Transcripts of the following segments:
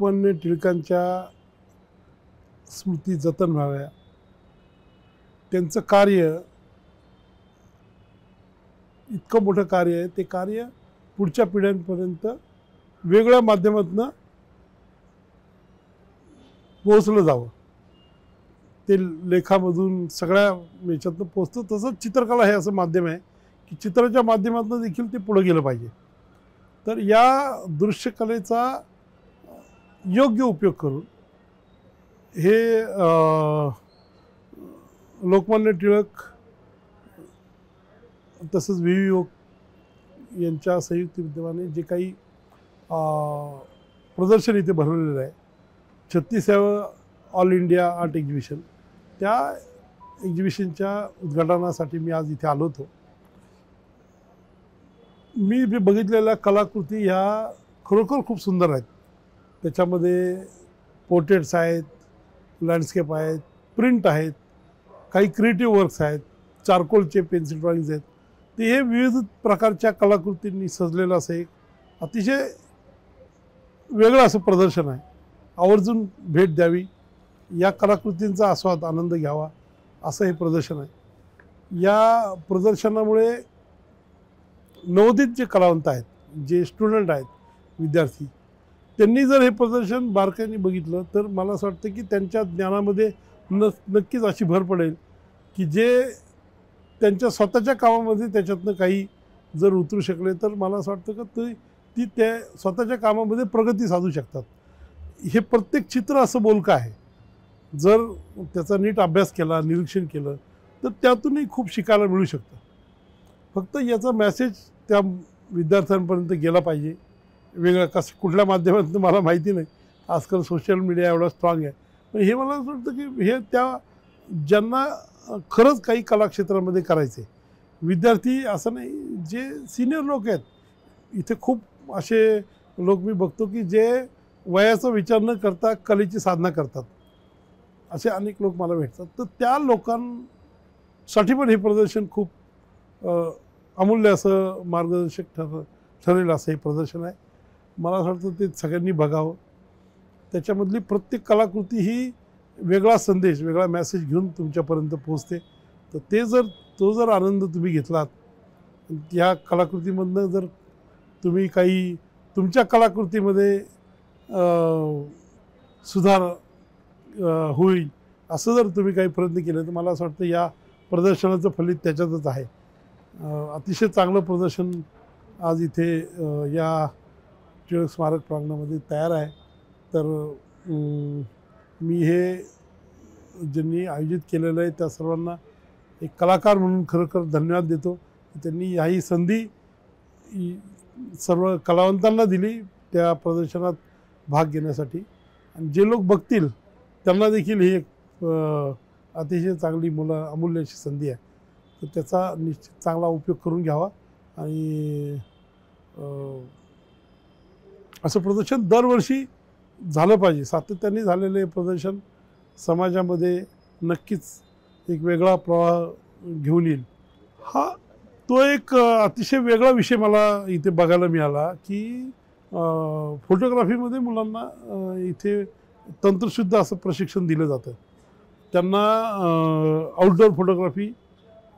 लोकमान्य टिळकांच्या स्मृती जतन व्हाव्या, त्यांचं कार्य इतकं मोठं कार्य आहे, ते कार्य पुढच्या पिढ्यांपर्यंत वेगळ्या माध्यमातून पोहोचलं जावं, ते लेखामधून सगळ्या याच्यातनं पोहोचतं. तसंच चित्रकला हे असं माध्यम आहे की चित्राच्या माध्यमातून देखील ते पुढे गेलं पाहिजे. तर या दृश्यकलेचा योग्य उपयोग करून हे लोकमान्य टिळक तसंच व्ही यांच्या संयुक्त विद्यमाने जे काही प्रदर्शन इथे भरवलेलं आहे, 36व्या ऑल इंडिया आर्ट एक्झिबिशन, त्या एक्झिबिशनच्या उद्घाटनासाठी मी आज इथे आलो होतो. मी बघितलेल्या कलाकृती ह्या खरोखर खूप सुंदर आहेत. त्याच्यामध्ये पोर्ट्रेट्स आहेत, लँडस्केप आहेत, प्रिंट आहेत, काही क्रिएटिव्ह वर्क्स आहेत, चारकोलचे पेन्सिल ड्रॉइंग्स आहेत. ते हे विविध प्रकारच्या कलाकृतींनी सजलेलं असं एक अतिशय वेगळं असं प्रदर्शन आहे. आवर्जून भेट द्यावी, या कलाकृतींचा आस्वाद आनंद घ्यावा असं हे प्रदर्शन आहे. या प्रदर्शनामुळे नवोदित जे कलावंत आहेत, जे स्टुडंट आहेत, विद्यार्थी, त्यांनी जर हे प्रदर्शन बारकाईने बघितलं तर मला असं वाटतं की त्यांच्या ज्ञानामध्ये नक्कीच अशी भर पडेल की जे त्यांच्या स्वतःच्या कामामध्ये त्याच्यातनं काही जर उतरू शकले तर मला असं वाटतं की ती त्या स्वतःच्या कामामध्ये प्रगती साधू शकतात. हे प्रत्येक चित्र असं बोलकं आहे. जर त्याचा नीट अभ्यास केला, निरीक्षण केलं तर त्यातूनही खूप शिकायला मिळू शकतं. फक्त याचा मेसेज त्या विद्यार्थ्यांपर्यंत गेला पाहिजे. वेगळं कसं कुठल्या माध्यमातून मला माहिती नाही, आजकाल सोशल मीडिया एवढा स्ट्रॉंग आहे. पण हे मला असं वाटतं की हे त्या ज्यांना खरंच काही कलाक्षेत्रामध्ये करायचे विद्यार्थी असं नाही, जे सिनियर लोक आहेत, इथे खूप असे लोक मी बघतो की जे वयाचा विचार न करता कलेची साधना करतात, असे अनेक लोक मला भेटतात. तर त्या लोकांसाठी पण हे प्रदर्शन खूप अमूल्य असं मार्गदर्शक ठरेल असं हे प्रदर्शन आहे. मला असं वाटतं ते सगळ्यांनी बघावं. त्याच्यामधली प्रत्येक कलाकृती ही वेगळा संदेश, वेगळा मेसेज घेऊन तुमच्यापर्यंत पोहोचते. तर तो जर आनंद तुम्ही घेतलात, या कलाकृतीमधनं जर तुम्ही काही तुमच्या कलाकृतीमध्ये सुधार होईल असं जर तुम्ही काही प्रयत्न केले तर मला असं वाटतं या प्रदर्शनाचं फलित त्याच्यातच आहे. अतिशय चांगलं प्रदर्शन आज इथे या टिळक स्मारक प्रांगणामध्ये तयार आहे. तर मी हे ज्यांनी आयोजित केलेलं आहे त्या सर्वांना एक कलाकार म्हणून खरोखर धन्यवाद देतो की त्यांनी ही संधी सर्व कलावंतांना दिली त्या प्रदर्शनात भाग घेण्यासाठी. आणि जे लोक बघतील त्यांना देखील ही एक अतिशय चांगली अमूल्य अशी संधी आहे. तर त्याचा निश्चित चांगला उपयोग करून घ्यावा. आणि असं प्रदर्शन दरवर्षी झालं पाहिजे. सातत्याने झालेलं हे प्रदर्शन समाजामध्ये नक्कीच एक वेगळा प्रवाह घेऊन येईल. तो एक अतिशय वेगळा विषय मला इथे बघायला मिळाला की फोटोग्राफीमध्ये मुलांना इथे तंत्रशुद्ध असं प्रशिक्षण दिलं जातं. त्यांना आउटडोअर फोटोग्राफी,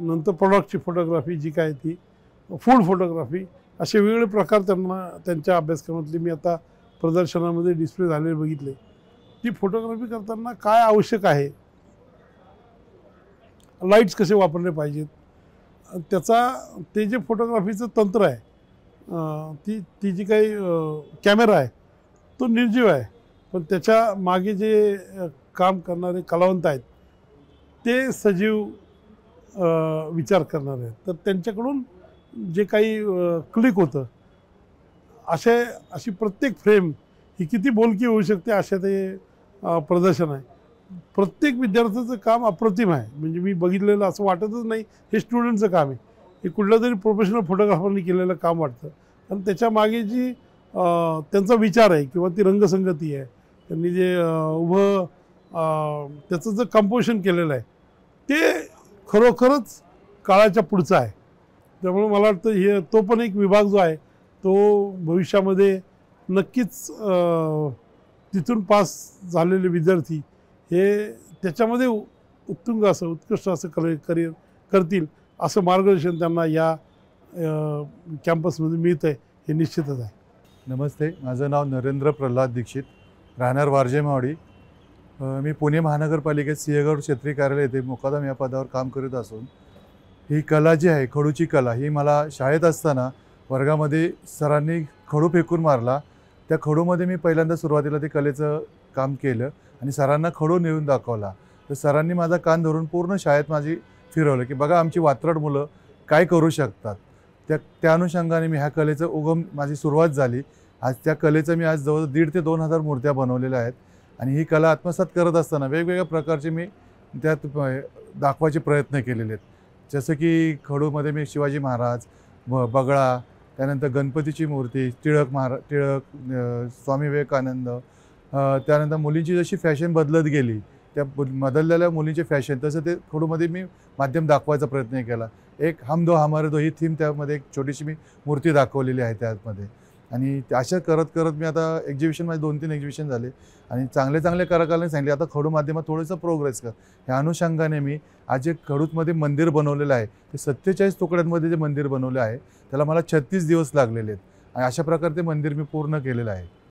नंतर प्रॉडक्टची फोटोग्राफी जी काय ती, फूड फोटोग्राफी, असे वेगवेगळे प्रकार त्यांना त्यांच्या अभ्यासक्रमातले मी आता प्रदर्शनामध्ये डिस्प्ले झालेले बघितले. ती फोटोग्राफी करताना काय आवश्यक आहे, लाईट्स कसे वापरले पाहिजेत, ते जे फोटोग्राफीचं तंत्र आहे, ती जी काही कॅमेरा आहे तो निर्जीव आहे, पण त्याच्या मागे जे काम करणारे कलावंत आहेत ते सजीव विचार करणारे आहेत. तर त्यांच्याकडून जे काही क्लिक होतं, अशी प्रत्येक फ्रेम ही किती बोलकी होऊ शकते अशा ते प्रदर्शन आहे. प्रत्येक विद्यार्थ्याचं काम अप्रतिम आहे. म्हणजे मी बघितलेलं असं वाटतच नाही हे स्टुडंटचं काम आहे, हे कुठल्या तरी प्रोफेशनल फोटोग्राफरनी केलेलं काम वाटतं. आणि त्याच्या मागे जी त्यांचा विचार आहे किंवा ती रंगसंगती आहे, त्यांनी जे त्याचं जे कंपोजिशन केलेलं आहे ते खरोखरच काळाच्या पुढचं आहे. त्यामुळे मला वाटतं तो पण एक विभाग जो आहे तो भविष्यामध्ये नक्कीच तिथून पास झालेले विद्यार्थी हे त्याच्यामध्ये उत्तुंग असं उत्कृष्ट असं करिअर करतील असं मार्गदर्शन त्यांना या कॅम्पसमध्ये मिळतं आहे हे निश्चितच आहे. नमस्ते, माझं नाव नरेंद्र प्रल्हाद दीक्षित, राहणार वारजेमावडी. मी पुणे महानगरपालिकेत सिंहगड क्षेत्रीय कार्यालय येथे मुकादम या पदावर काम करीत असून ही कला जी आहे खडूची कला ही मला शाळेत असताना वर्गामध्ये सरांनी खडू फेकून मारला. त्या खडूमध्ये मी पहिल्यांदा सुरुवातीला ते कलेचं काम केलं आणि सरांना खडू नेऊन दाखवला. तर सरांनी माझा कान धरून पूर्ण शाळेत माझी फिरवलं की बघा आमची वात्रट मुलं काय करू शकतात. त्या अनुषंगाने मी ह्या कलेचं उगम माझी सुरुवात झाली. आज त्या कलेचं मी आज जवळ 1,500 ते 2,000 मूर्त्या बनवलेल्या आहेत आणि ही कला आत्मसात करत असताना वेगवेगळ्या प्रकारचे मी त्यात दाखवायचे प्रयत्न केलेले आहेत. जसं की खडूमध्ये मी शिवाजी महाराज, बगळा, त्यानंतर गणपतीची मूर्ती, टिळक, स्वामी विवेकानंद, त्यानंतर मुलींची जशी फॅशन बदलत गेली त्या बदललेल्या मुलींचे फॅशन तसं ते खडूमध्ये मी माध्यम दाखवायचा प्रयत्न केला. एक हम दो हमारे दो ही थीम त्यामध्ये एक छोटीशी मी मूर्ती दाखवलेली आहे त्यामध्ये. आणि अशा करत करत मी आता एक्झिबिशन माझे 2-3 एक्झिबिशन झाले आणि चांगले कलाकारांनी सांगितले आता खडू माध्यमात थोडंसं प्रोग्रेस कर. ह्या अनुषंगाने मी आज जे खडूमध्ये मंदिर बनवलेलं आहे ते 47 तुकड्यांमध्ये जे मंदिर बनवले आहे त्याला मला 36 दिवस लागलेले आहेत आणि अशा प्रकारे ते मंदिर मी पूर्ण केलेलं आहे.